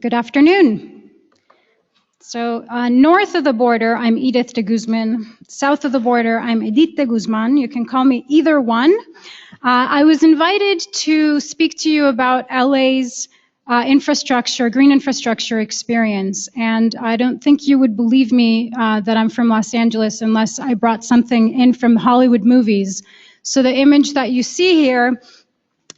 Good afternoon. So north of the border, I'm Edith de Guzman. South of the border, I'm Edith de Guzman. You can call me either one. I was invited to speak to you about LA's green infrastructure experience. And I don't think you would believe me that I'm from Los Angeles unless I brought something in from Hollywood movies. So the image that you see here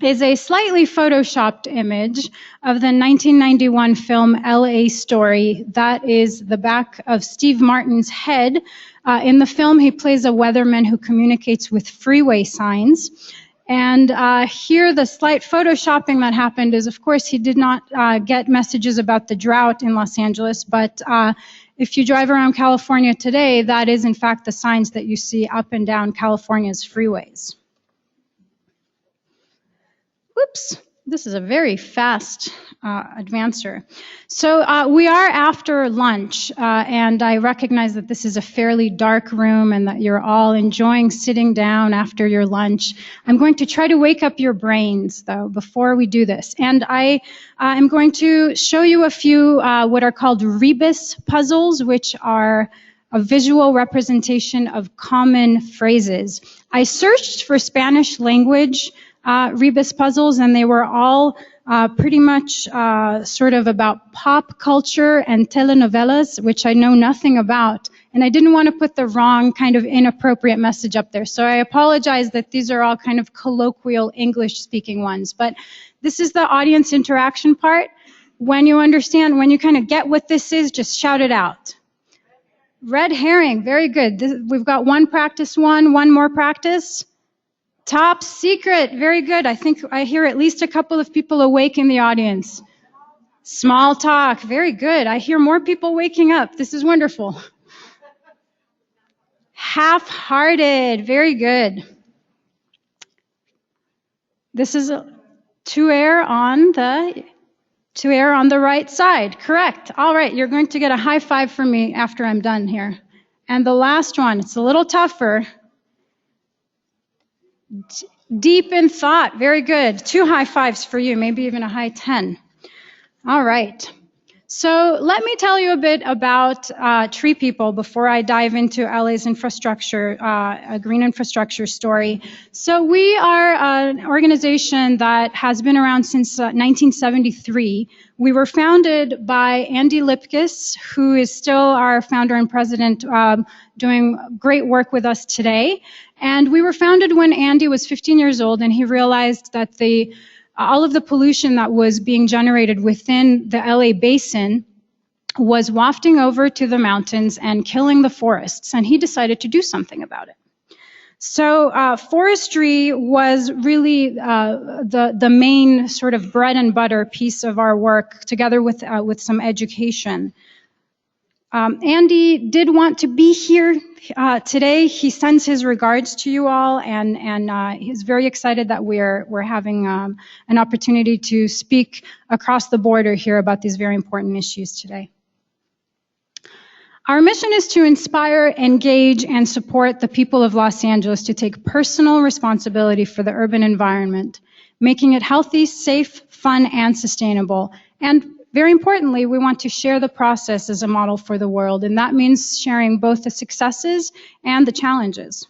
is a slightly photoshopped image of the 1991 film LA Story. That is the back of Steve Martin's head. In the film, he plays a weatherman who communicates with freeway signs. And here, the slight photoshopping that happened is, of course, he did not get messages about the drought in Los Angeles, but if you drive around California today, that is, in fact, the signs that you see up and down California's freeways. Whoops, this is a very fast advancer. So we are after lunch, and I recognize that this is a fairly dark room and that you're all enjoying sitting down after your lunch. I'm going to try to wake up your brains, though, before we do this. And I am going to show you a few what are called rebus puzzles, which are a visual representation of common phrases. I searched for Spanish language rebus puzzles, and they were all pretty much sort of about pop culture and telenovelas, which I know nothing about, and I didn't want to put the wrong kind of inappropriate message up there. So I apologize that these are all kind of colloquial English-speaking ones, but this is the audience interaction part. When you understand, when you kind of get what this is, just shout it out. Red herring, very good. We've got one more practice. Top secret, very good. I think I hear at least a couple of people awake in the audience. Small talk, very good. I hear more people waking up. This is wonderful. Half-hearted, very good. This is to err on the right side, correct. All right, you're going to get a high five from me after I'm done here. And the last one, it's a little tougher. Deep in thought, very good. 2 high fives for you, maybe even a high 10. All right. So let me tell you a bit about TreePeople before I dive into LA's infrastructure, a green infrastructure story. So we are an organization that has been around since 1973. We were founded by Andy Lipkis, who is still our founder and president, doing great work with us today. And we were founded when Andy was 15 years old, and he realized that all of the pollution that was being generated within the LA basin was wafting over to the mountains and killing the forests, and he decided to do something about it. So forestry was really the main sort of bread and butter piece of our work, together with some education. Andy did want to be here today. He sends his regards to you all, and he's very excited that we're having an opportunity to speak across the border here about these very important issues today. Our mission is to inspire, engage, and support the people of Los Angeles to take personal responsibility for the urban environment, making it healthy, safe, fun, and sustainable. And very importantly, we want to share the process as a model for the world, and that means sharing both the successes and the challenges.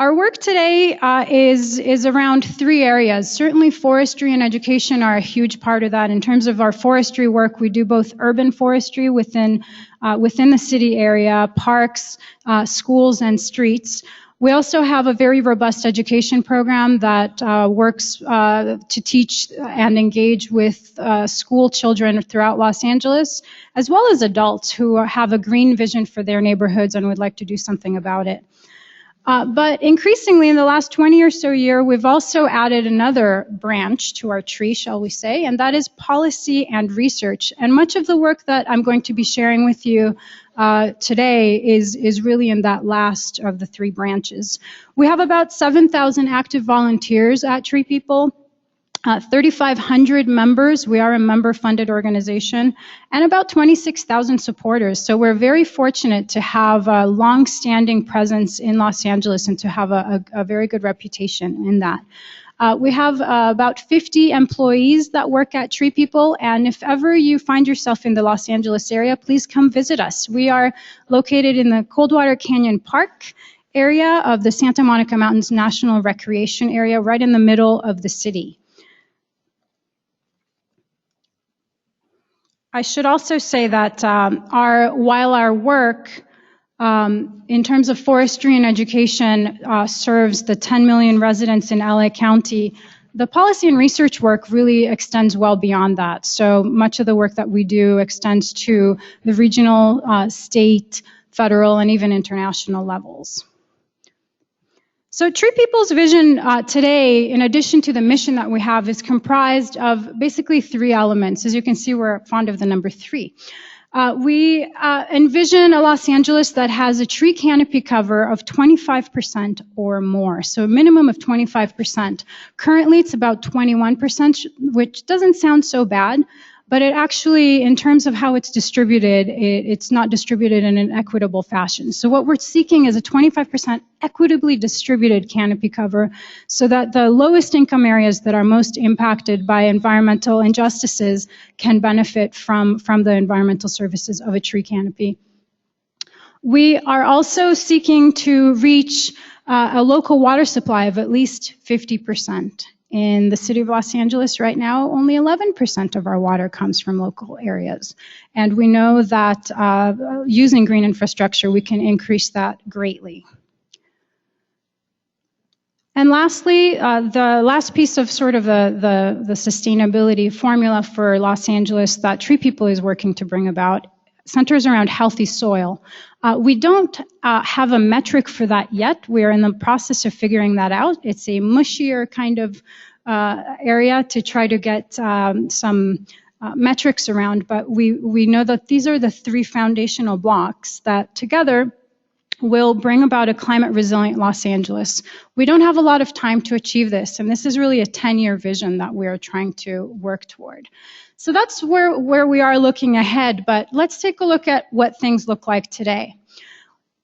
Our work today is around 3 areas. Certainly forestry and education are a huge part of that. In terms of our forestry work, we do both urban forestry within the city area, parks, schools, and streets. We also have a very robust education program that works to teach and engage with school children throughout Los Angeles, as well as adults who have a green vision for their neighborhoods and would like to do something about it. But increasingly, in the last 20 or so years, we've also added another branch to our tree, shall we say, and that is policy and research. And much of the work that I'm going to be sharing with you today is really in that last of the 3 branches. We have about 7,000 active volunteers at TreePeople. 3,500 members. We are a member-funded organization, and about 26,000 supporters. So we're very fortunate to have a long-standing presence in Los Angeles and to have a very good reputation in that. We have about 50 employees that work at Tree People, and if ever you find yourself in the Los Angeles area, please come visit us. We are located in the Coldwater Canyon Park area of the Santa Monica Mountains National Recreation Area, right in the middle of the city. I should also say that while our work in terms of forestry and education serves the 10 million residents in LA County, the policy and research work really extends well beyond that. So much of the work that we do extends to the regional, state, federal, and even international levels. So Tree People's vision today, in addition to the mission that we have, is comprised of basically 3 elements. As you can see, we're fond of the number 3. We envision a Los Angeles that has a tree canopy cover of 25% or more, so a minimum of 25%. Currently, it's about 21%, which doesn't sound so bad, but it actually, in terms of how it's distributed, it's not distributed in an equitable fashion. So what we're seeking is a 25% equitably distributed canopy cover so that the lowest income areas that are most impacted by environmental injustices can benefit from the environmental services of a tree canopy. We are also seeking to reach a local water supply of at least 50%. In the city of Los Angeles right now, only 11% of our water comes from local areas. And we know that using green infrastructure, we can increase that greatly. And lastly, the last piece of sort of the sustainability formula for Los Angeles that Tree People is working to bring about centers around healthy soil. We don't have a metric for that yet. We're in the process of figuring that out. It's a mushier kind of area to try to get some metrics around, but we know that these are the 3 foundational blocks that together will bring about a climate resilient Los Angeles. We don't have a lot of time to achieve this, and this is really a 10-year vision that we're trying to work toward. So that's where we are looking ahead, but let's take a look at what things look like today.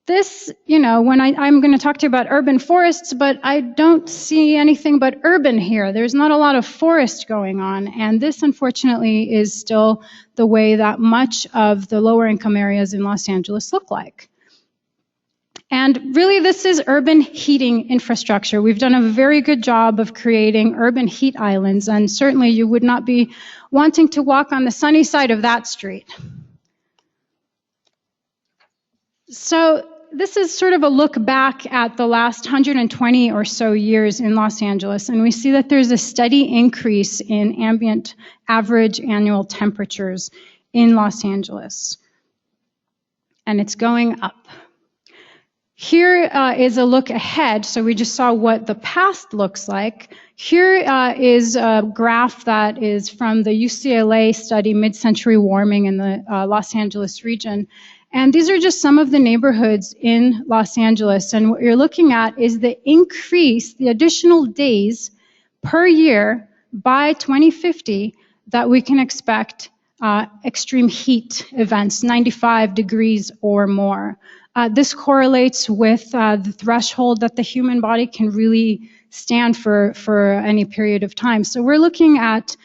This, when I'm going to talk to you about urban forests, but I don't see anything but urban here. There's not a lot of forest going on, and this, unfortunately, is still the way that much of the lower income areas in Los Angeles look like. And really, this is urban heating infrastructure. We've done a very good job of creating urban heat islands, and certainly you would not be wanting to walk on the sunny side of that street. So this is sort of a look back at the last 120 or so years in Los Angeles, and we see that there's a steady increase in ambient average annual temperatures in Los Angeles, and it's going up. Here is a look ahead, so we just saw what the past looks like. Here is a graph that is from the UCLA study, Mid-Century Warming in the Los Angeles region. And these are just some of the neighborhoods in Los Angeles. And what you're looking at is the increase, the additional days per year by 2050 that we can expect extreme heat events, 95 degrees or more. This correlates with the threshold that the human body can really stand for any period of time. So we're looking at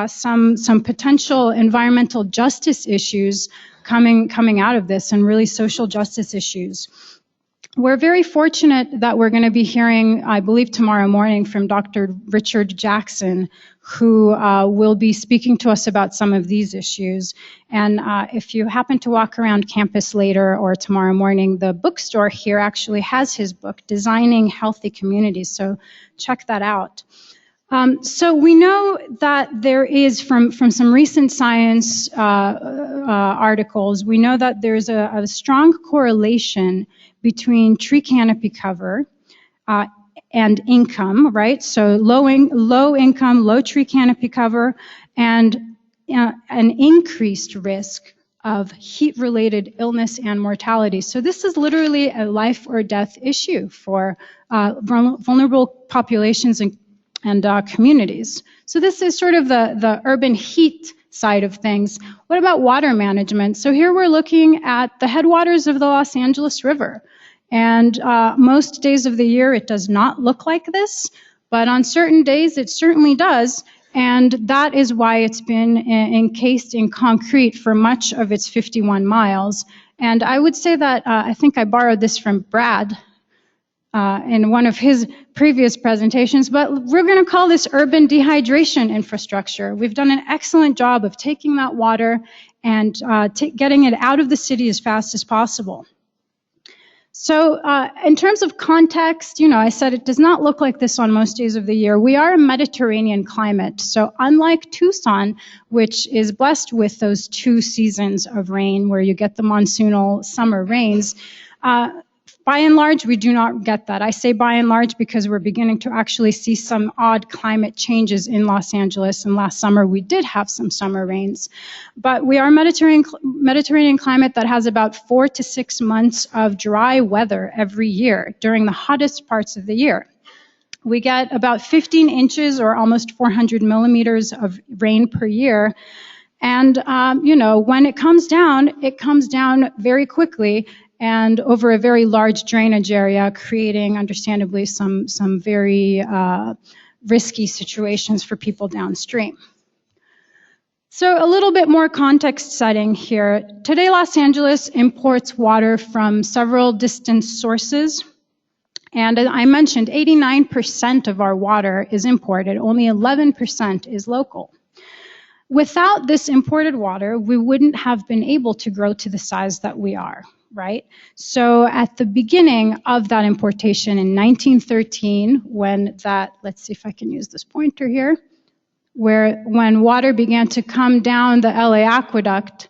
some potential environmental justice issues coming out of this, and really social justice issues. We're very fortunate that we're going to be hearing, I believe tomorrow morning, from Dr. Richard Jackson, who will be speaking to us about some of these issues. And if you happen to walk around campus later or tomorrow morning, the bookstore here actually has his book, Designing Healthy Communities, so check that out. So we know that there is, from some recent science articles, we know that there's a strong correlation between tree canopy cover and income, right? So low income, low tree canopy cover, and an increased risk of heat-related illness and mortality. So this is literally a life or death issue for vulnerable populations and communities. So this is sort of the urban heat side of things. What about water management? So here we're looking at the headwaters of the Los Angeles River. And most days of the year, it does not look like this. But on certain days, it certainly does. And that is why it's been encased in concrete for much of its 51 miles. And I would say that I think I borrowed this from Brad in one of his previous presentations, but we're going to call this urban dehydration infrastructure. We've done an excellent job of taking that water and getting it out of the city as fast as possible. So in terms of context, I said it does not look like this on most days of the year. We are a Mediterranean climate. So unlike Tucson, which is blessed with those 2 seasons of rain where you get the monsoonal summer rains, by and large, we do not get that. I say by and large because we're beginning to actually see some odd climate changes in Los Angeles. And last summer, we did have some summer rains. But we are a Mediterranean climate that has about 4 to 6 months of dry weather every year during the hottest parts of the year. We get about 15 inches or almost 400 millimeters of rain per year. And, when it comes down very quickly and over a very large drainage area, creating, understandably, some very risky situations for people downstream. So a little bit more context setting here. Today, Los Angeles imports water from several distant sources. And as I mentioned, 89% of our water is imported. Only 11% is local. Without this imported water, we wouldn't have been able to grow to the size that we are. Right? So at the beginning of that importation in 1913, let's see if I can use this pointer here, when water began to come down the LA aqueduct,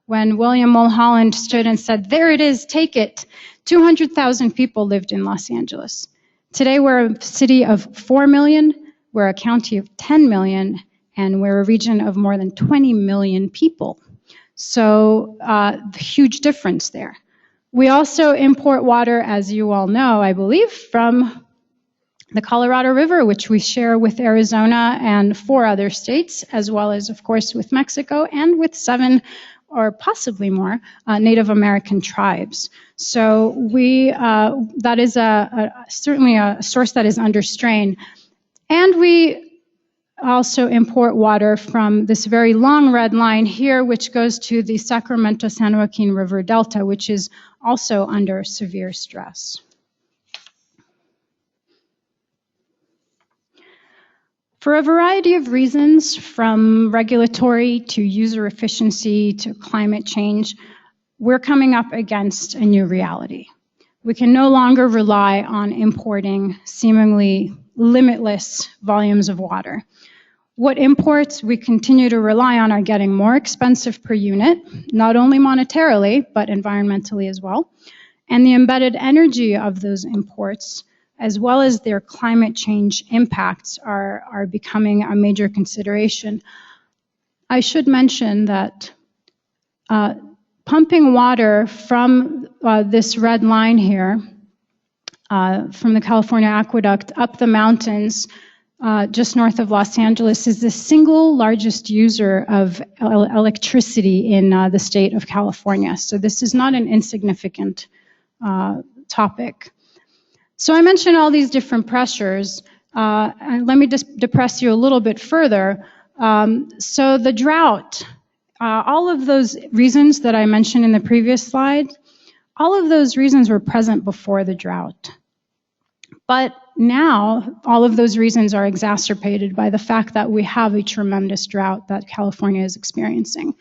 when William Mulholland stood and said, "There it is, take it," 200,000 people lived in Los Angeles. Today we're a city of 4 million, we're a county of 10 million, and we're a region of more than 20 million people. So huge difference there. We also import water, as you all know, I believe, from the Colorado River, which we share with Arizona and 4 other states, as well as, of course, with Mexico and with 7 or possibly more Native American tribes. So that is certainly a source that is under strain. And we also import water from this very long red line here, which goes to the Sacramento-San Joaquin River Delta, which is also under severe stress. For a variety of reasons, from regulatory to user efficiency to climate change, we're coming up against a new reality. We can no longer rely on importing seemingly limitless volumes of water. What imports we continue to rely on are getting more expensive per unit, not only monetarily, but environmentally as well. And the embedded energy of those imports, as well as their climate change impacts, are becoming a major consideration. I should mention that pumping water from this red line here, from the California Aqueduct up the mountains, just north of Los Angeles, is the single largest user of electricity in the state of California. So this is not an insignificant topic. So I mentioned all these different pressures. And let me just depress you a little bit further. So the drought, all of those reasons that I mentioned in the previous slide, all of those reasons were present before the drought. But now, all of those reasons are exacerbated by the fact that we have a tremendous drought that California is experiencing.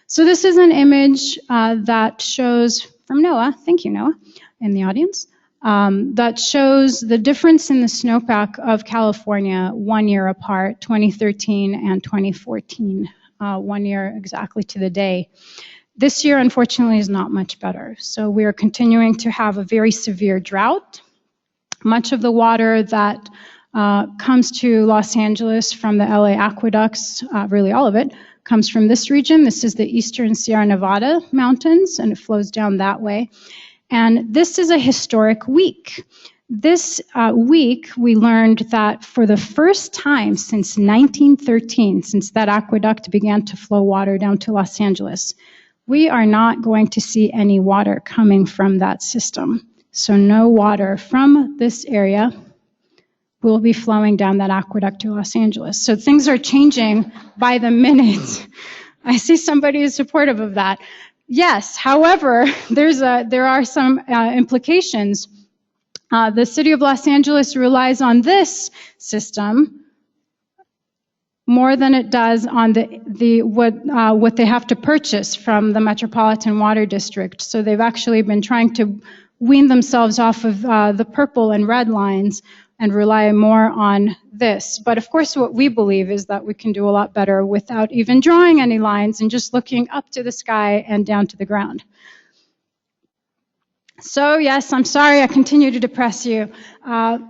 So this is an image that shows, from Noah, thank you Noah, in the audience, that shows the difference in the snowpack of California 1 year apart, 2013 and 2014, 1 year exactly to the day. This year, unfortunately, is not much better. So we are continuing to have a very severe drought. Much of the water that comes to Los Angeles from the LA aqueducts, really all of it, comes from this region. This is the eastern Sierra Nevada mountains, and it flows down that way. And this is a historic week. This week, we learned that for the first time since 1913, since that aqueduct began to flow water down to Los Angeles, we are not going to see any water coming from that system. So no water from this area will be flowing down that aqueduct to Los Angeles. So things are changing by the minute. I see somebody who's supportive of that. Yes, however, there are some implications. The city of Los Angeles relies on this system more than it does on what they have to purchase from the Metropolitan Water District. So they've actually been trying to wean themselves off of the purple and red lines and rely more on this. But of course, what we believe is that we can do a lot better without even drawing any lines and just looking up to the sky and down to the ground. So yes, I'm sorry I continue to depress you.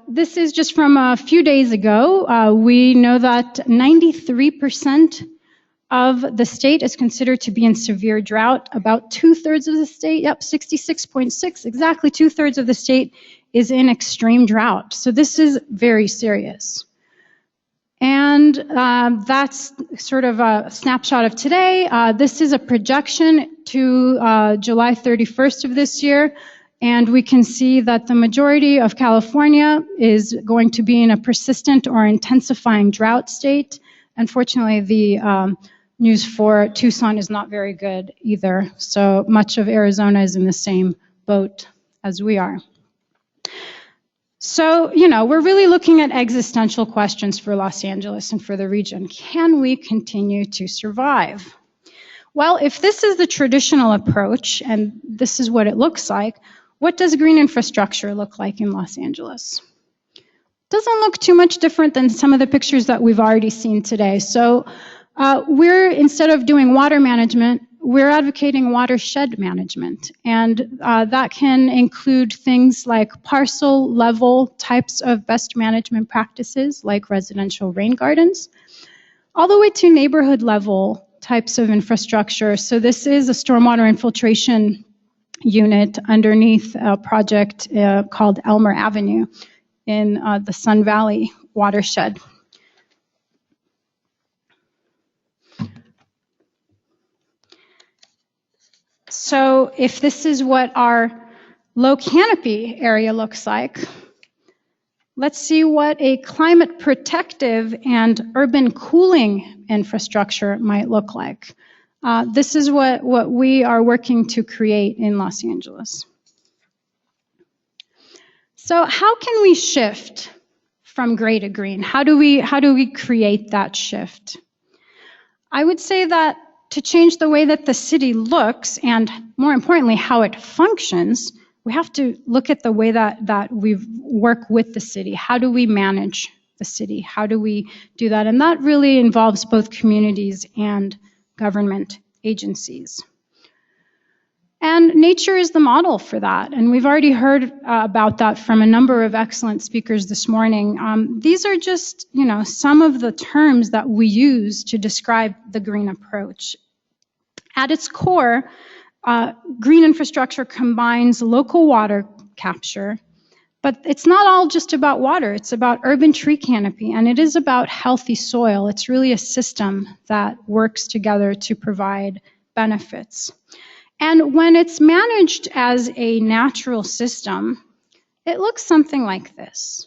This is just from a few days ago. We know that 93% of the state is considered to be in severe drought. About 2/3 of the state, 66.6, exactly 2/3 of the state is in extreme drought. So this is very serious. And that's sort of a snapshot of today. This is a projection to July 31st of this year. And we can see that the majority of California is going to be in a persistent or intensifying drought state. Unfortunately, the news for Tucson is not very good either. So much of Arizona is in the same boat as we are. So, we're really looking at existential questions for Los Angeles and for the region. Can we continue to survive? Well, if this is the traditional approach, and this is what it looks like, what does green infrastructure look like in Los Angeles? Doesn't look too much different than some of the pictures that we've already seen today. So instead of doing water management, we're advocating watershed management. And that can include things like parcel level types of best management practices, like residential rain gardens, all the way to neighborhood level types of infrastructure. So this is a stormwater infiltration unit underneath a project called Elmer Avenue in the Sun Valley watershed. So if this is what our low canopy area looks like, let's see what a climate protective and urban cooling infrastructure might look like. This is what we are working to create in Los Angeles. So how can we shift from gray to green? How do we create that shift? I would say that to change the way that the city looks, and more importantly, how it functions, we have to look at the way that we work with the city. How do we manage the city? How do we do that? And that really involves both communities and government agencies. And nature is the model for that. And we've already heard about that from a number of excellent speakers this morning. These are just, some of the terms that we use to describe the green approach. At its core, green infrastructure combines local water capture, but it's not all just about water. It's about urban tree canopy, and it is about healthy soil. It's really a system that works together to provide benefits. And when it's managed as a natural system, it looks something like this.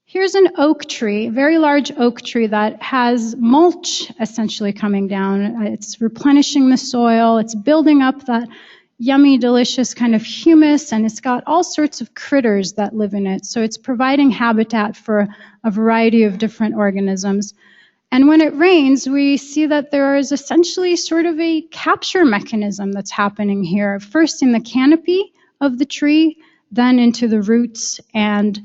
Here's an oak tree, very large oak tree that has mulch essentially coming down. It's replenishing the soil. It's building up that yummy, delicious kind of humus, and it's got all sorts of critters that live in it. So it's providing habitat for a variety of different organisms. And when it rains, we see that there is essentially sort of a capture mechanism that's happening here, first in the canopy of the tree, then into the roots, and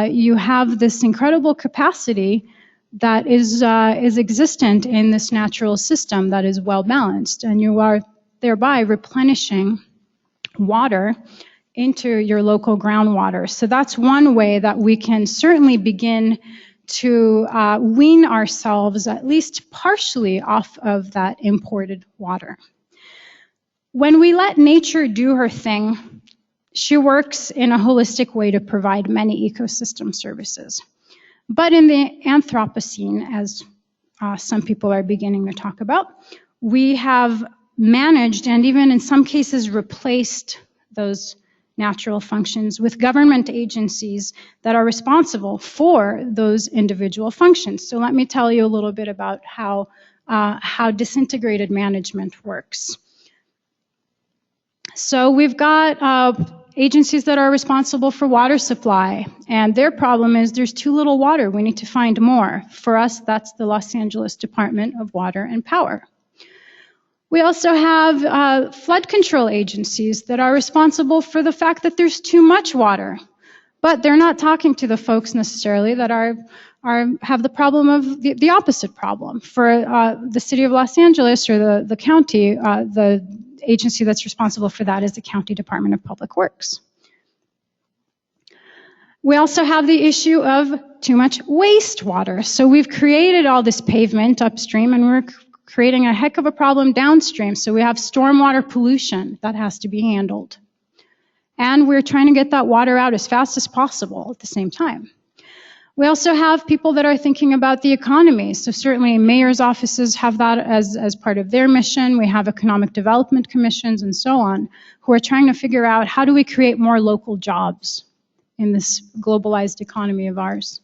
you have this incredible capacity that is existent in this natural system that is well balanced, and you are thereby replenishing water into your local groundwater. So that's one way that we can certainly begin to wean ourselves at least partially off of that imported water. When we let nature do her thing, she works in a holistic way to provide many ecosystem services. But in the Anthropocene, as some people are beginning to talk about, we have managed and even in some cases replaced those natural functions with government agencies that are responsible for those individual functions. So let me tell you a little bit about how disintegrated management works. So we've got agencies that are responsible for water supply, and their problem is there's too little water. We need to find more. For us, that's the Los Angeles Department of Water and Power. We also have flood control agencies that are responsible for the fact that there's too much water, but they're not talking to the folks necessarily that have the problem of the opposite problem. For the city of Los Angeles or the county, the agency that's responsible for that is the County Department of Public Works. We also have the issue of too much wastewater. So we've created all this pavement upstream, and we're creating a heck of a problem downstream. So we have stormwater pollution that has to be handled. And we're trying to get that water out as fast as possible at the same time. We also have people that are thinking about the economy. So certainly mayor's offices have that as part of their mission. We have economic development commissions and so on, who are trying to figure out how do we create more local jobs in this globalized economy of ours.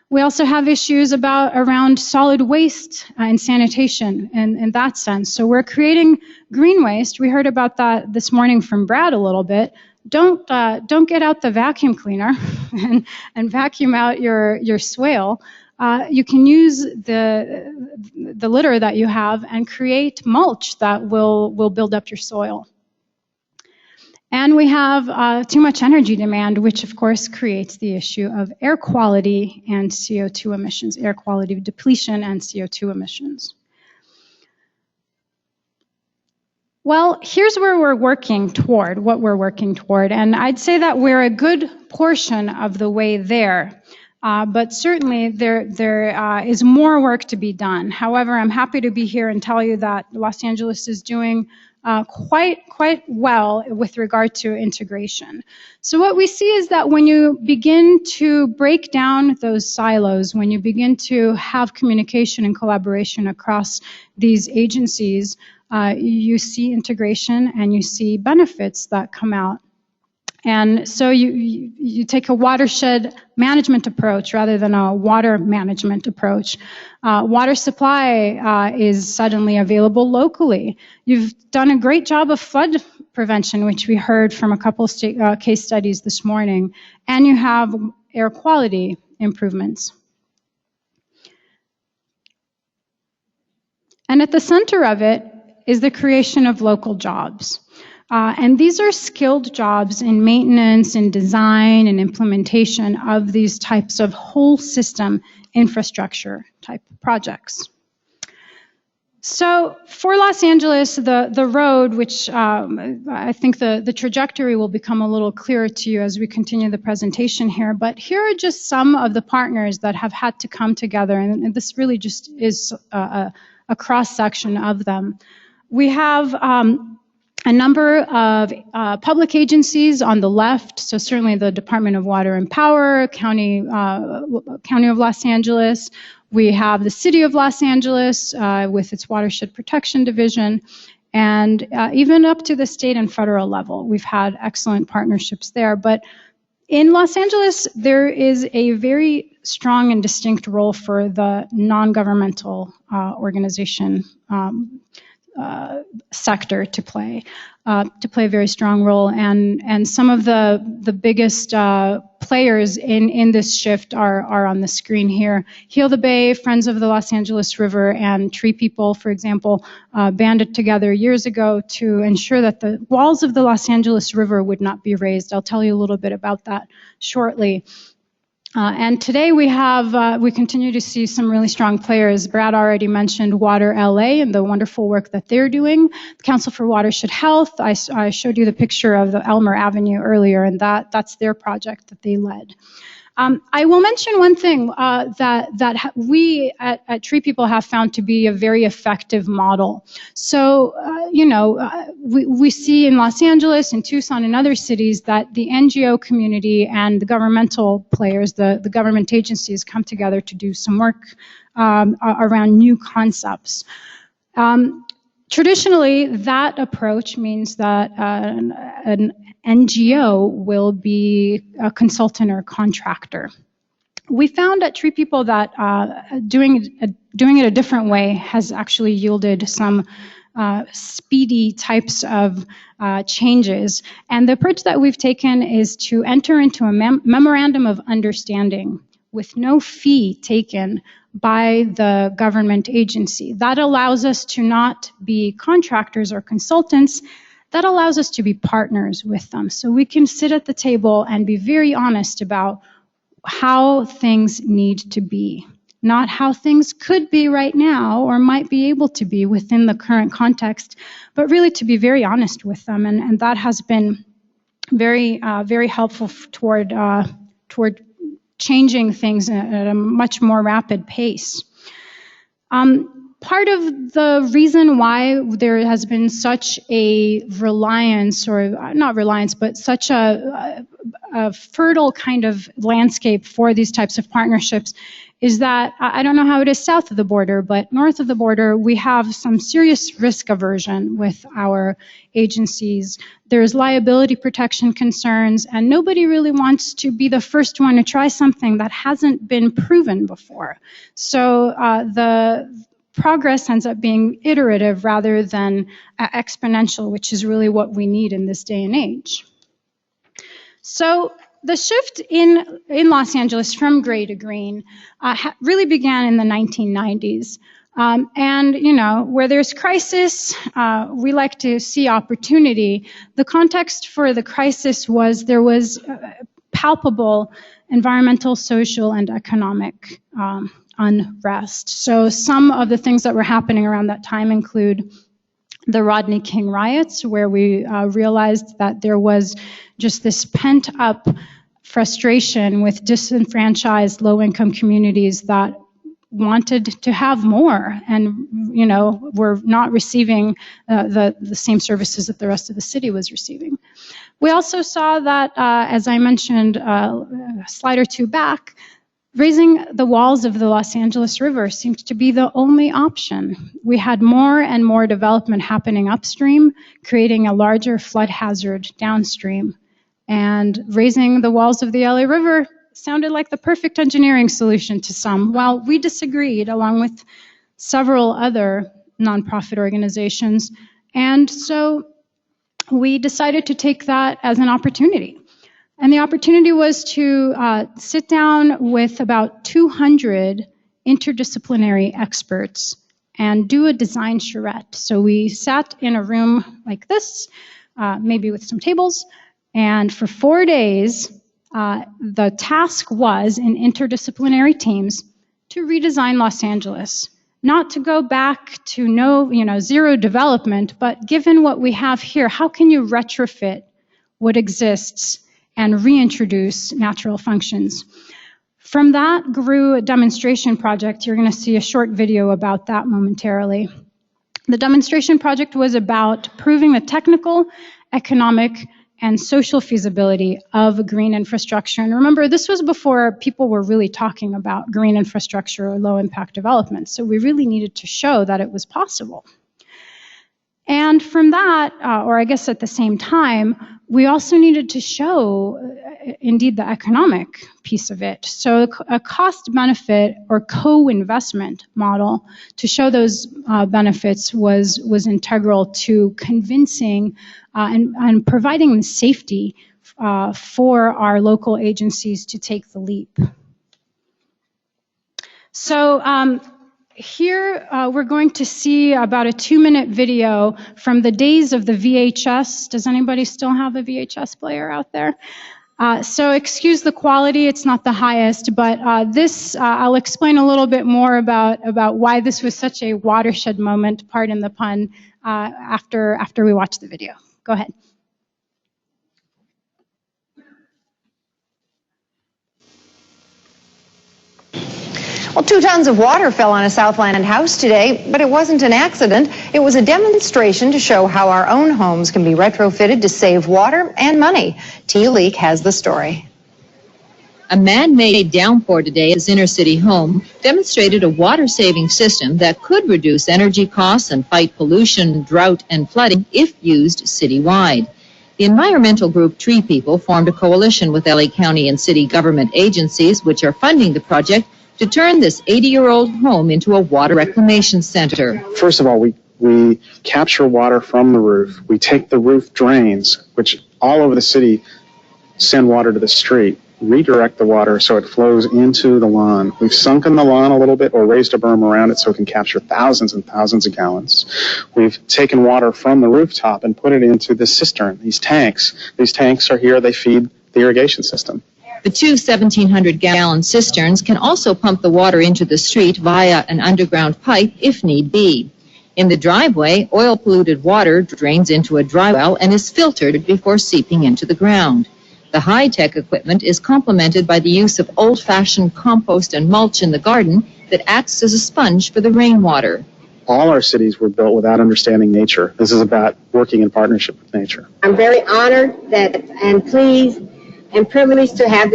We also have issues around solid waste and sanitation in that sense. So we're creating green waste. We heard about that this morning from Brad a little bit. Don't get out the vacuum cleaner and vacuum out your swale. You can use the litter that you have and create mulch that will build up your soil. And we have too much energy demand, which of course creates the issue of air quality and CO2 emissions, air quality depletion and CO2 emissions. Well, here's where we're working toward, and I'd say that we're a good portion of the way there, but certainly there is more work to be done. However, I'm happy to be here and tell you that Los Angeles is doing quite well with regard to integration. So what we see is that when you begin to break down those silos, when you begin to have communication and collaboration across these agencies, you see integration and you see benefits that come out. And so you take a watershed management approach rather than a water management approach. Water supply is suddenly available locally. You've done a great job of flood prevention, which we heard from a couple of case studies this morning, and you have air quality improvements. And at the center of it is the creation of local jobs. And these are skilled jobs in maintenance and design and implementation of these types of whole system infrastructure type projects. So for Los Angeles, the road, which I think the trajectory will become a little clearer to you as we continue the presentation here, but here are just some of the partners that have had to come together, and this really just is a cross-section of them. We have a number of public agencies on the left, so certainly the Department of Water and Power, County of Los Angeles. We have the City of Los Angeles with its Watershed Protection Division, and even up to the state and federal level. We've had excellent partnerships there, but in Los Angeles, there is a very strong and distinct role for the non-governmental organization sector to play a very strong role, and some of the biggest players in this shift are on the screen here. Heal the Bay, Friends of the Los Angeles River, and TreePeople, for example, banded together years ago to ensure that the walls of the Los Angeles River would not be raised. I'll tell you a little bit about that shortly. And today we continue to see some really strong players. Brad already mentioned Water LA and the wonderful work that they're doing. The Council for Watershed Health, I showed you the picture of the Elmer Avenue earlier, and that's their project that they led. I will mention one thing that we at TreePeople have found to be a very effective model. So, we see in Los Angeles and Tucson and other cities that the NGO community and the governmental players, the government agencies, come together to do some work around new concepts. Traditionally, that approach means that an NGO will be a consultant or contractor. We found at TreePeople that doing it a different way has actually yielded some speedy types of changes. And the approach that we've taken is to enter into a memorandum of understanding with no fee taken by the government agency. That allows us to not be contractors or consultants. That allows us to be partners with them. So we can sit at the table and be very honest about how things need to be, not how things could be right now or might be able to be within the current context, but really to be very honest with them. And that has been very, very helpful toward changing things at a much more rapid pace. Part of the reason why there has been such a reliance, or not reliance, but such a fertile kind of landscape for these types of partnerships is that, I don't know how it is south of the border, but north of the border, we have some serious risk aversion with our agencies. There's liability protection concerns, and nobody really wants to be the first one to try something that hasn't been proven before. So the progress ends up being iterative rather than exponential, which is really what we need in this day and age. So the shift in Los Angeles from gray to green really began in the 1990s. And, you know, where there's crisis, we like to see opportunity. The context for the crisis was there was palpable environmental, social, and economic unrest. So some of the things that were happening around that time include the Rodney King riots, where we realized that there was just this pent-up frustration with disenfranchised low-income communities that wanted to have more, and you know, were not receiving the same services that the rest of the city was receiving. We also saw that, as I mentioned a slide or two back, raising the walls of the Los Angeles River seemed to be the only option. We had more and more development happening upstream, creating a larger flood hazard downstream. And raising the walls of the LA River sounded like the perfect engineering solution to some. While we disagreed, along with several other nonprofit organizations. And so we decided to take that as an opportunity. And the opportunity was to sit down with about 200 interdisciplinary experts and do a design charrette. So we sat in a room like this, maybe with some tables, and for 4 days, the task was in interdisciplinary teams to redesign Los Angeles. Not to go back to zero development, but given what we have here, how can you retrofit what exists and reintroduce natural functions? From that grew a demonstration project. You're going to see a short video about that momentarily. The demonstration project was about proving the technical, economic, and social feasibility of green infrastructure. And remember, this was before people were really talking about green infrastructure or low-impact development. So we really needed to show that it was possible. And from that, or I guess at the same time, we also needed to show, indeed, the economic piece of it. So a cost-benefit or co-investment model to show those benefits was integral to convincing and providing the safety for our local agencies to take the leap. So here we're going to see about a 2-minute video from the days of the VHS. Does anybody still have a VHS player out there? So excuse the quality, it's not the highest, but this, I'll explain a little bit more about why this was such a watershed moment, pardon the pun, after we watch the video. Go ahead. Well, 2 tons of water fell on a Southland house today, but it wasn't an accident. It was a demonstration to show how our own homes can be retrofitted to save water and money. Tia Leak has the story. A man-made downpour today at his inner-city home demonstrated a water-saving system that could reduce energy costs and fight pollution, drought, and flooding if used citywide. The environmental group Tree People formed a coalition with LA County and city government agencies which are funding the project to turn this 80-year-old home into a water reclamation center. First of all, we capture water from the roof. We take the roof drains, which all over the city send water to the street, redirect the water so it flows into the lawn. We've sunken the lawn a little bit or raised a berm around it so it can capture thousands and thousands of gallons. We've taken water from the rooftop and put it into the cistern, these tanks. These tanks are here, they feed the irrigation system. The two 1,700-gallon cisterns can also pump the water into the street via an underground pipe if need be. In the driveway, oil-polluted water drains into a dry well and is filtered before seeping into the ground. The high-tech equipment is complemented by the use of old-fashioned compost and mulch in the garden that acts as a sponge for the rainwater. All our cities were built without understanding nature. This is about working in partnership with nature. I'm very honored and pleased and privileged to have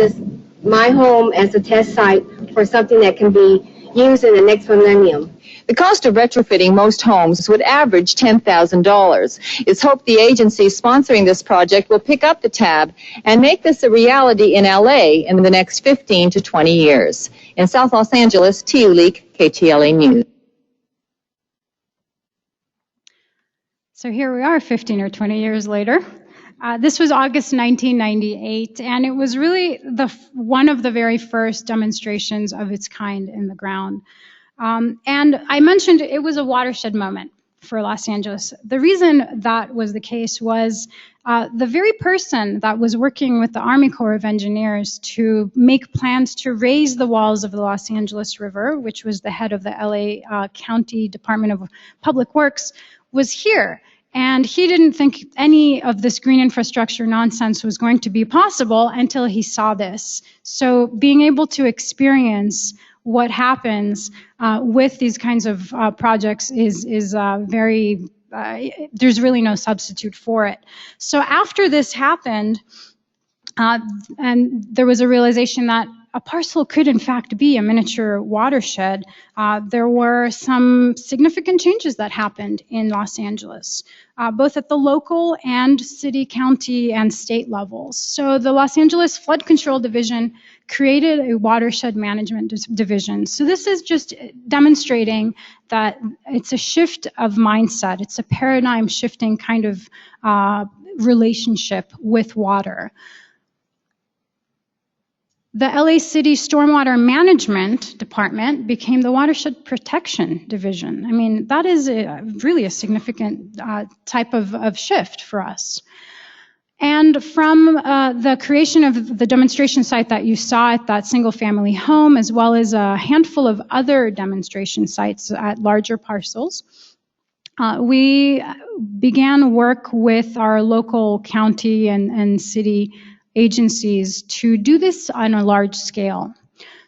my home as a test site for something that can be used in the next millennium. The cost of retrofitting most homes would average $10,000. It's hoped the agency sponsoring this project will pick up the tab and make this a reality in LA in the next 15 to 20 years. In South Los Angeles, Tia Leak, KTLA News. So here we are 15 or 20 years later. This was August 1998, and it was really one of the very first demonstrations of its kind in the ground. And I mentioned it was a watershed moment for Los Angeles. The reason that was the case was the very person that was working with the Army Corps of Engineers to make plans to raise the walls of the Los Angeles River, which was the head of the LA County Department of Public Works, was here. And he didn't think any of this green infrastructure nonsense was going to be possible until he saw this. So being able to experience what happens with these kinds of projects is very, there's really no substitute for it. So after this happened, and there was a realization that a parcel could in fact be a miniature watershed, there were some significant changes that happened in Los Angeles, both at the local and city, county, and state levels. So the Los Angeles Flood Control Division created a Watershed Management Division. So this is just demonstrating that it's a shift of mindset. It's a paradigm shifting kind of relationship with water. The LA City Stormwater Management Department became the Watershed Protection Division. I mean, that is really a significant type of shift for us. And from the creation of the demonstration site that you saw at that single-family home, as well as a handful of other demonstration sites at larger parcels, we began work with our local county and city agencies to do this on a large scale.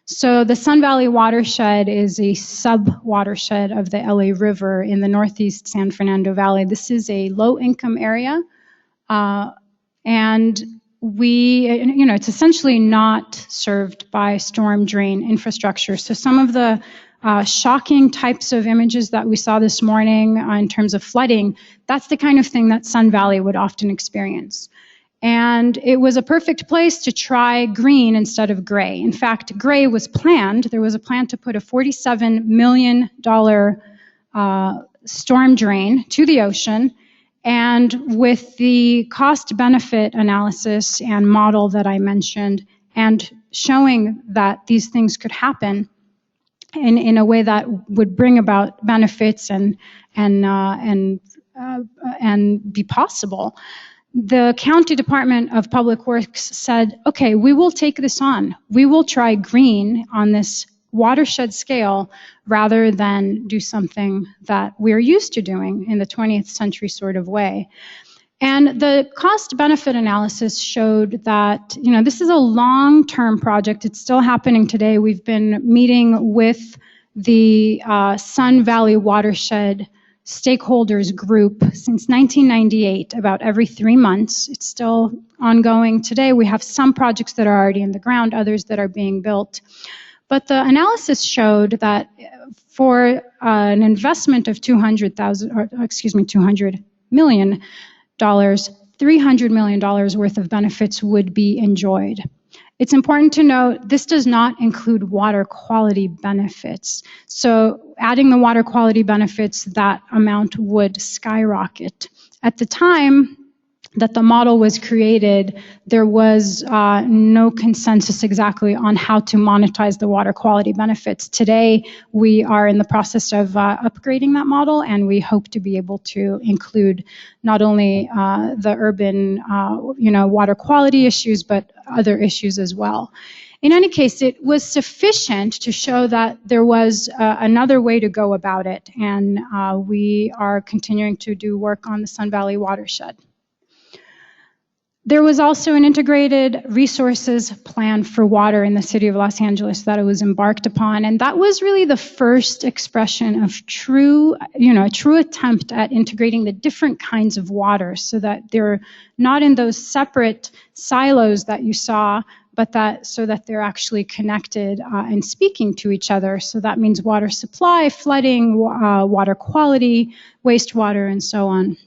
So the Sun Valley Watershed is a sub-watershed of the LA River in the northeast San Fernando Valley. This is a low-income area, and it's essentially not served by storm drain infrastructure. So some of the shocking types of images that we saw this morning in terms of flooding, that's the kind of thing that Sun Valley would often experience. And it was a perfect place to try green instead of gray. In fact, gray was planned. There was a plan to put a $47 million storm drain to the ocean. And with the cost-benefit analysis and model that I mentioned, and showing that these things could happen in a way that would bring about benefits and be possible, the County Department of Public Works said, okay, we will take this on. We will try green on this watershed scale rather than do something that we're used to doing in the 20th century sort of way. And the cost-benefit analysis showed that, this is a long-term project. It's still happening today. We've been meeting with the Sun Valley Watershed stakeholders group since 1998, about every 3 months. It's still ongoing today. We have some projects that are already in the ground, others that are being built. But the analysis showed that for an investment of $200 million, $300 million worth of benefits would be enjoyed. It's important to note this does not include water quality benefits. So adding the water quality benefits, that amount would skyrocket. At the time that the model was created, there was no consensus exactly on how to monetize the water quality benefits. Today, we are in the process of upgrading that model, and we hope to be able to include not only the urban, water quality issues, but other issues as well. In any case, it was sufficient to show that there was another way to go about it, and we are continuing to do work on the Sun Valley watershed. There was also an integrated resources plan for water in the city of Los Angeles that it was embarked upon, and that was really the first expression of a true attempt at integrating the different kinds of water so that they're not in those separate silos that you saw, but so that they're actually connected and speaking to each other. So that means water supply, flooding, water quality, wastewater, and so on.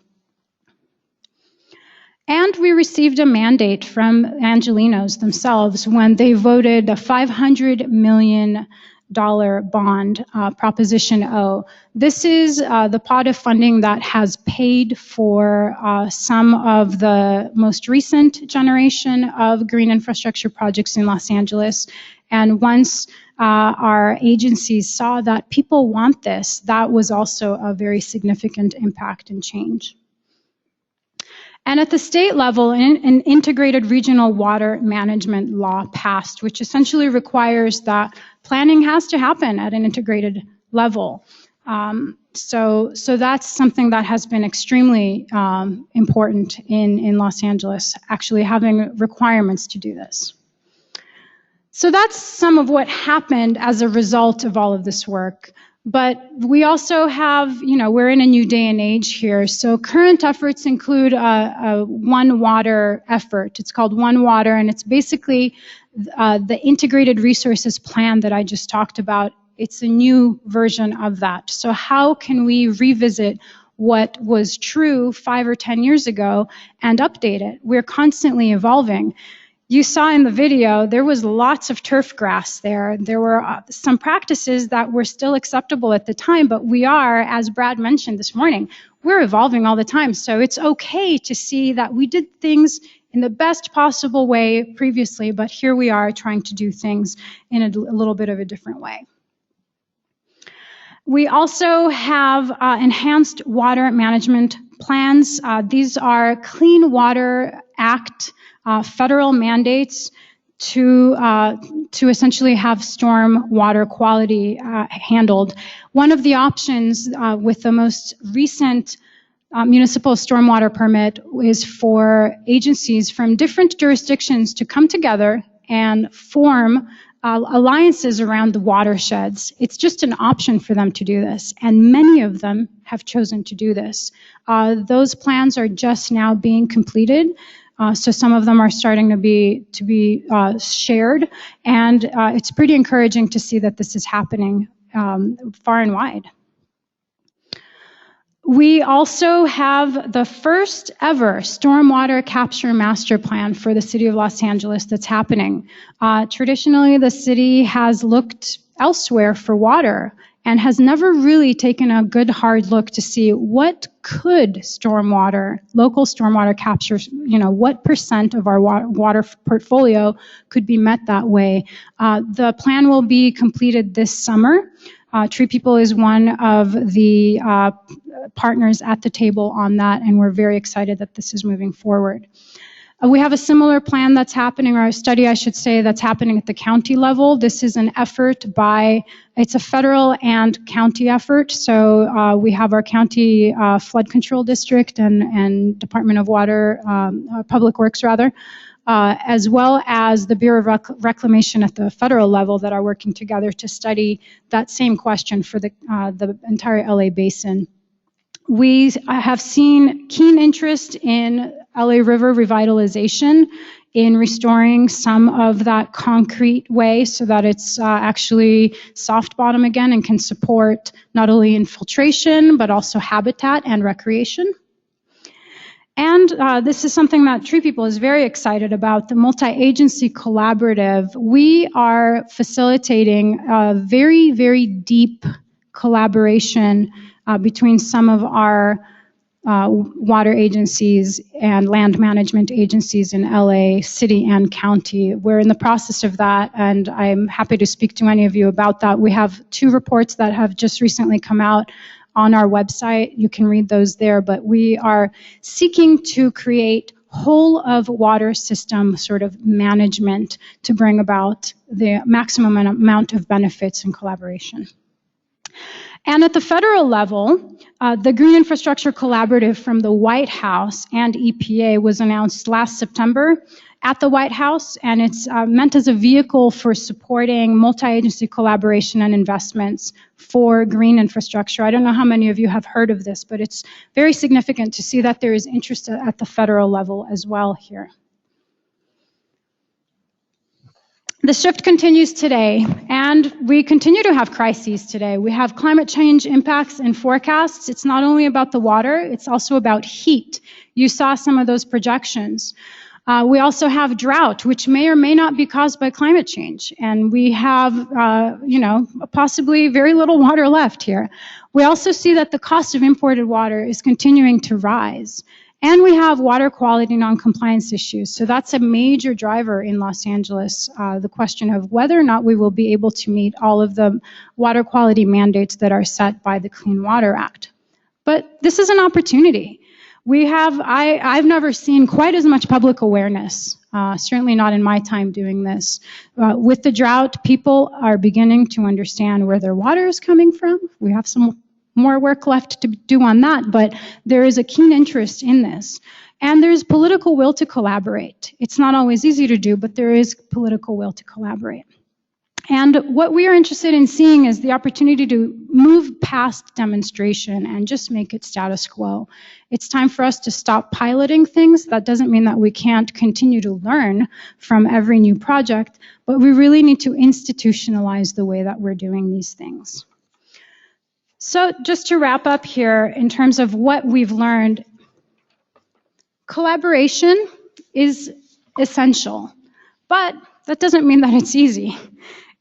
And we received a mandate from Angelenos themselves when they voted a $500 million bond, Proposition O. This is the pot of funding that has paid for some of the most recent generation of green infrastructure projects in Los Angeles. And once our agencies saw that people want this, that was also a very significant impact and change. And at the state level, an integrated regional water management law passed, which essentially requires that planning has to happen at an integrated level. So that's something that has been extremely important in Los Angeles, actually having requirements to do this. So that's some of what happened as a result of all of this work. But we also have, we're in a new day and age here. So current efforts include a One Water effort. It's called One Water, and it's basically the integrated resources plan that I just talked about. It's a new version of that. So how can we revisit what was true 5 or 10 years ago and update it? We're constantly evolving. You saw in the video, there was lots of turf grass there. There were some practices that were still acceptable at the time, but we are, as Brad mentioned this morning, we're evolving all the time. So it's okay to see that we did things in the best possible way previously, but here we are trying to do things in a little bit of a different way. We also have enhanced water management plans. These are Clean Water Act federal mandates to essentially have storm water quality handled. One of the options with the most recent municipal stormwater permit is for agencies from different jurisdictions to come together and form alliances around the watersheds. It's just an option for them to do this, and many of them have chosen to do this. Those plans are just now being completed. So some of them are starting to be shared, and it's pretty encouraging to see that this is happening far and wide. We also have the first ever stormwater capture master plan for the city of Los Angeles that's happening. Traditionally, the city has looked elsewhere for water and has never really taken a good hard look to see what could local stormwater capture, what % of our water portfolio could be met that way. The plan will be completed this summer. TreePeople is one of the partners at the table on that, and we're very excited that this is moving forward. We have a similar plan that's happening, or a study, I should say, that's happening at the county level. This is an effort it's a federal and county effort. So we have our county flood control district and Department of Water, Public Works rather, as well as the Bureau of Reclamation at the federal level that are working together to study that same question for the entire LA basin. We have seen keen interest in LA River revitalization, in restoring some of that concrete way so that it's actually soft bottom again and can support not only infiltration, but also habitat and recreation. And this is something that TreePeople is very excited about, the multi-agency collaborative. We are facilitating a very, very deep collaboration between some of our water agencies and land management agencies in LA, city and county. We're in the process of that, and I'm happy to speak to any of you about that. We have 2 reports that have just recently come out on our website. You can read those there, but we are seeking to create whole of water system sort of management to bring about the maximum amount of benefits and collaboration. And at the federal level, the Green Infrastructure Collaborative from the White House and EPA was announced last September at the White House, and it's meant as a vehicle for supporting multi-agency collaboration and investments for green infrastructure. I don't know how many of you have heard of this, but it's very significant to see that there is interest at the federal level as well here. The shift continues today, and we continue to have crises today. We have climate change impacts and forecasts. It's not only about the water, it's also about heat. You saw some of those projections. We also have drought, which may or may not be caused by climate change, and we have, possibly very little water left here. We also see that the cost of imported water is continuing to rise. And we have water quality non-compliance issues. So that's a major driver in Los Angeles, the question of whether or not we will be able to meet all of the water quality mandates that are set by the Clean Water Act. But this is an opportunity. I've never seen quite as much public awareness, certainly not in my time doing this. With the drought, people are beginning to understand where their water is coming from. We have some more work left to do on that, but there is a keen interest in this. And there's political will to collaborate. It's not always easy to do, but there is political will to collaborate. And what we are interested in seeing is the opportunity to move past demonstration and just make it status quo. It's time for us to stop piloting things. That doesn't mean that we can't continue to learn from every new project, but we really need to institutionalize the way that we're doing these things. So just to wrap up here, in terms of what we've learned, collaboration is essential, but that doesn't mean that it's easy.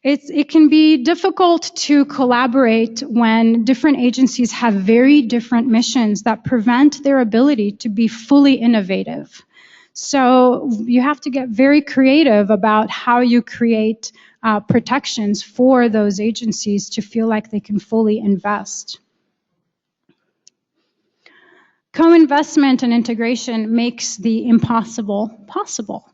It can be difficult to collaborate when different agencies have very different missions that prevent their ability to be fully innovative. So you have to get very creative about how you create protections for those agencies to feel like they can fully invest. Co-investment and integration makes the impossible possible.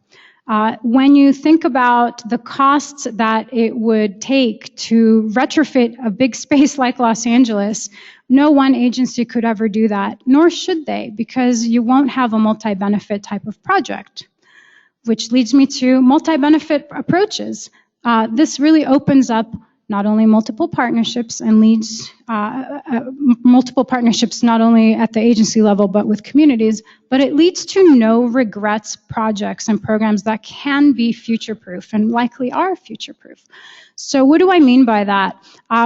When you think about the costs that it would take to retrofit a big space like Los Angeles, no one agency could ever do that, nor should they, because you won't have a multi-benefit type of project, which leads me to multi-benefit approaches. This really opens up not only multiple partnerships and leads multiple partnerships not only at the agency level but with communities, but it leads to no regrets projects and programs that can be future-proof and likely are future-proof. So what do I mean by that?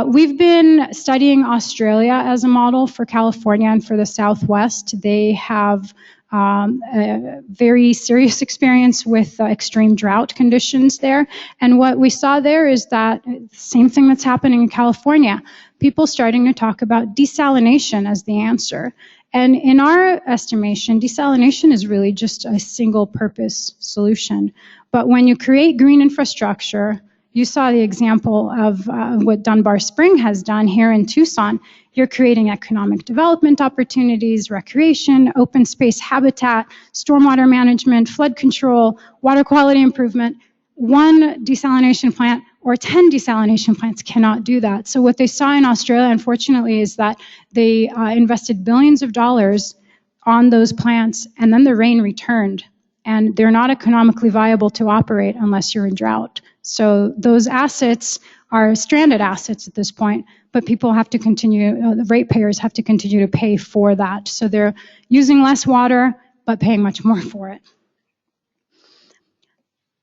We've been studying Australia as a model for California and for the Southwest. They have a very serious experience with extreme drought conditions there. And what we saw there is that same thing that's happening in California, people starting to talk about desalination as the answer. And in our estimation, desalination is really just a single purpose solution. But when you create green infrastructure, you saw the example of what Dunbar Spring has done here in Tucson. You're creating economic development opportunities, recreation, open space habitat, stormwater management, flood control, water quality improvement. One desalination plant or 10 desalination plants cannot do that. So what they saw in Australia, unfortunately, is that they invested billions of dollars on those plants, and then the rain returned. And they're not economically viable to operate unless you're in drought. So those assets are stranded assets at this point, but people have to continue, the ratepayers have to continue to pay for that. So they're using less water, but paying much more for it.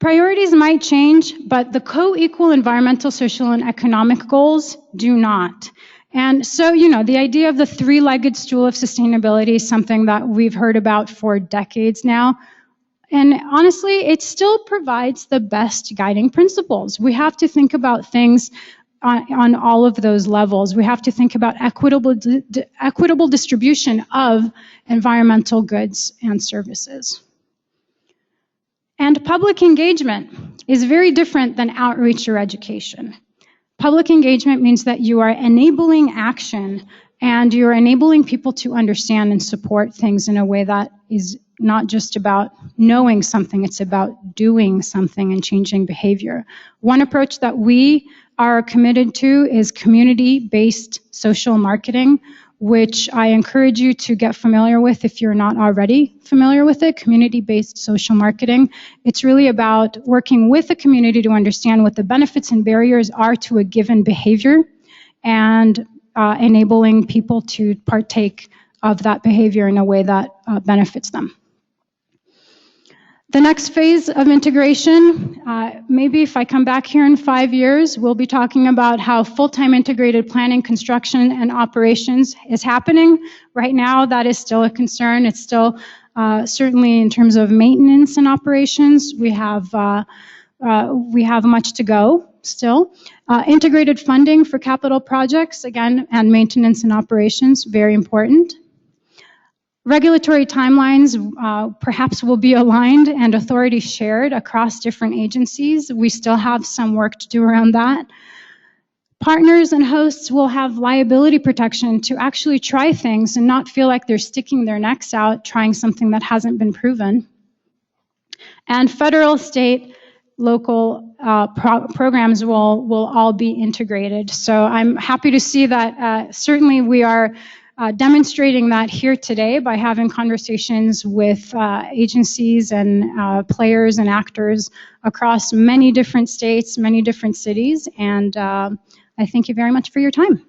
Priorities might change, but the co-equal environmental, social, and economic goals do not. And so, the idea of the three-legged stool of sustainability is something that we've heard about for decades now. And honestly, it still provides the best guiding principles. We have to think about things on all of those levels. We have to think about equitable distribution of environmental goods and services. And public engagement is very different than outreach or education. Public engagement means that you are enabling action and you're enabling people to understand and support things in a way that is not just about knowing something, it's about doing something and changing behavior. One approach that we are committed to is community-based social marketing, which I encourage you to get familiar with if you're not already familiar with it, community-based social marketing. It's really about working with the community to understand what the benefits and barriers are to a given behavior and enabling people to partake of that behavior in a way that benefits them. The next phase of integration, maybe if I come back here in 5 years, we'll be talking about how full-time integrated planning, construction, and operations is happening. Right now, that is still a concern. It's still, certainly in terms of maintenance and operations, we have much to go still. Integrated funding for capital projects, again, and maintenance and operations, very important. Regulatory timelines perhaps will be aligned and authority shared across different agencies. We still have some work to do around that. Partners and hosts will have liability protection to actually try things and not feel like they're sticking their necks out trying something that hasn't been proven. And federal, state, local programs will all be integrated. So I'm happy to see that certainly we are demonstrating that here today by having conversations with agencies and players and actors across many different states, many different cities, and I thank you very much for your time.